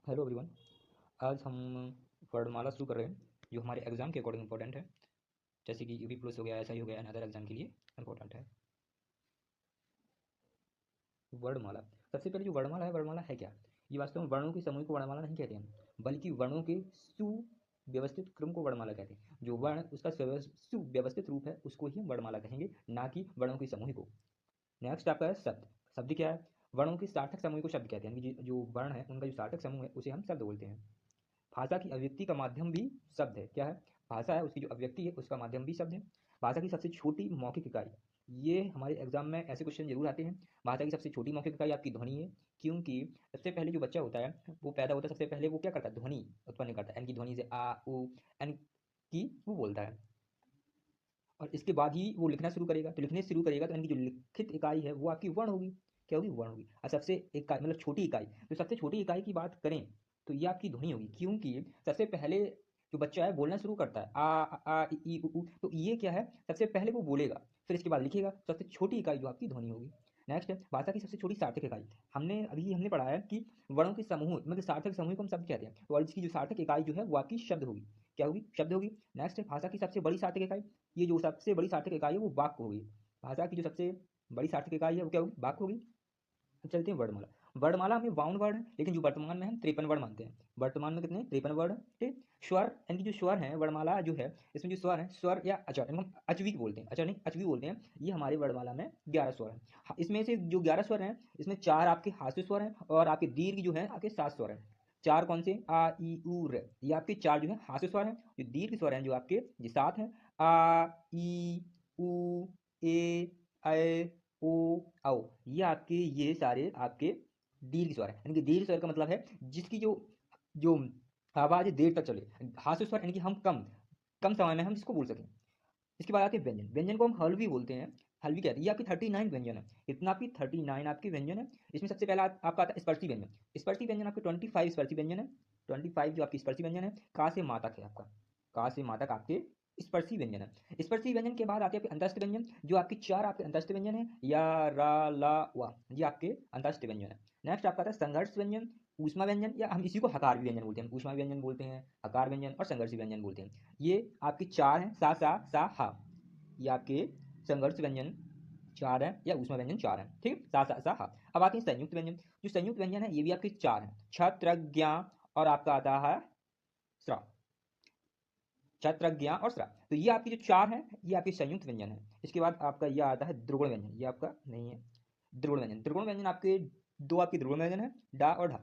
Hello everyone. आज हम वर्णमाला शुरू कर रहे हैं जो हमारे एग्जाम के अकॉर्डिंग इंपॉर्टेंट है। जैसे कि यूपी पुलिस हो गया, ऐसा ही हो गया, अनदर एग्जाम के लिए इंपॉर्टेंट है। वर्णमाला। सबसे पहले जो वर्णमाला है, वर्णमाला है क्या? ये वास्तव में वर्णों के समूह को वर्णमाला नहीं कहते हैं, बल्कि वर्णों के सुव्यवस्थित क्रम को वर्णमाला कहते हैं। जो वर्ण उसका सुव्यवस्थित रूप है उसको ही हम वर्णमाला कहेंगे, ना कि वर्णों के समूह को। नेक्स्ट आपका है शब्द। शब्द क्या है? वर्णों के सार्थक समूह को शब्द कहते हैं, यानी कि जो वर्ण है उनका जो सार्थक समूह है उसे हम शब्द बोलते हैं। भाषा की अभिव्यक्ति का माध्यम भी शब्द है। क्या है? भाषा है, उसकी जो अभिव्यक्ति है उसका माध्यम भी शब्द है। भाषा की सबसे छोटी मौखिक इकाई, ये हमारे एग्जाम में ऐसे क्वेश्चन जरूर आते हैं। भाषा की सबसे छोटी मौखिक इकाई आपकी ध्वनि है, क्योंकि सबसे पहले जो बच्चा होता है वो पैदा होता है, सबसे पहले वो क्या करता है? ध्वनि उत्पन्न करता है। एन की ध्वनि से आ उ एन की वो बोलता है, और इसके बाद ही वो लिखना शुरू करेगा। तो लिखने शुरू करेगा तो इनकी जो लिखित इकाई है वो आपकी वर्ण होगी। क्या होगी? वर्ण होगी। और सबसे इकाई मतलब छोटी इकाई, तो सबसे छोटी इकाई की बात करें तो ये आपकी ध्वनि होगी, क्योंकि सबसे पहले जो बच्चा है बोलना शुरू करता है आ इ ई उ ऊ, तो ये क्या है? सबसे पहले वो बोलेगा, फिर इसके बाद लिखेगा। सबसे छोटी इकाई जो आपकी ध्वनि होगी। नेक्स्ट है भाषा की सबसे छोटी सार्थक इकाई। हमने पढ़ा है कि वर्णों के समूह मतलब सार्थक समूह को हम शब्द कहते हैं, और इसकी जो सार्थक इकाई जो है वो आपकी शब्द होगी। क्या होगी? शब्द होगी। नेक्स्ट है भाषा की सबसे बड़ी सार्थक इकाई। ये जो सबसे बड़ी सार्थक इकाई है वो वाक्य होगी। भाषा की जो सबसे बड़ी सार्थक इकाई है वो क्या होगी? वाक्य होगी। अब चलते हैं वर्णमाला। वर्णमाला में 52 वर्ण है, लेकिन जो वर्तमान में हम 53 वर्ण मानते हैं। वर्तमान में कितने? 53 वर्ण। ठीक। स्वर, यानी कि जो स्वर है वर्णमाला जो है, इसमें जो स्वर है, स्वर या अचर, इनको हम अचवी बोलते हैं, अचर नहीं अचवी बोलते हैं। ये हमारे वर्णमाला में 11 स्वर हैं। इसमें से जो 11 स्वर हैं इसमें 4 आपके हास्य स्वर हैं, और आपके दीर्घ जो है आपके 7 स्वर हैं। 4 कौन से? आ ई उ र, ये आपके 4 जो है हास्य स्वर हैं। जो दीर्घ स्वर हैं जो आपके ये 7 हैं। आ ई उ ए ऐ ओ औ, ये आपके ये सारे आपके दीर्घ स्वर है। यानी कि दीर्घ स्वर का मतलब है जिसकी जो जो आवाज देर तक चले। हास्य स्वर यानी कि हम कम कम समय में हम इसको बोल सकें। इसके बाद आते हैं व्यंजन। व्यंजन को हम हल्वी बोलते हैं। हल्वी कहते हैं। ये आपकी 39 व्यंजन है। इतना आपकी 39 आपके व्यंजन है। इसमें सबसे पहला आपका आता है स्पर्शी व्यंजन। स्पर्शी व्यंजन आपके 25 स्पर्शी व्यंजन है। 25 जो आपकी स्पर्शी व्यंजन है। का से मातक है आपका। का से मातक आपके स्पर्शी व्यंजन है। स्पर्शी व्यंजन के बाद आते हैं आपके अंतस्थ व्यंजन, जो आपकी 4 आपके अंतस्थ व्यंजन है। या रा ला वा, ये आपके अंतस्थ व्यंजन है। नेक्स्ट आपका आता है संघर्ष व्यंजन, ऊष्मा व्यंजन, या हम इसी को हकार भी व्यंजन बोलते हैं। ऊष्मा व्यंजन बोलते हैं, हकार व्यंजन और संघर्ष व्यंजन बोलते हैं। ये आपकी 4 हैं। सा हा, ये आपके संघर्ष व्यंजन 4 है, या ऊष्मा व्यंजन 4 है। ठीक। सा हा। अब आते हैं संयुक्त व्यंजन। जो संयुक्त व्यंजन है ये भी आपके 4 है। छत्र ज्ञा और आपका आता है स्रा। छत्र ज्ञा और स्रा, तो ये आपकी जो 4 है ये आपके संयुक्त व्यंजन है। इसके बाद आपका यह आता है द्रगुण व्यंजन। ये आपका नहीं है द्रगुण व्यंजन। द्रगुण व्यंजन आपके 2 आपके द्रगुण व्यंजन है, डा और ढा।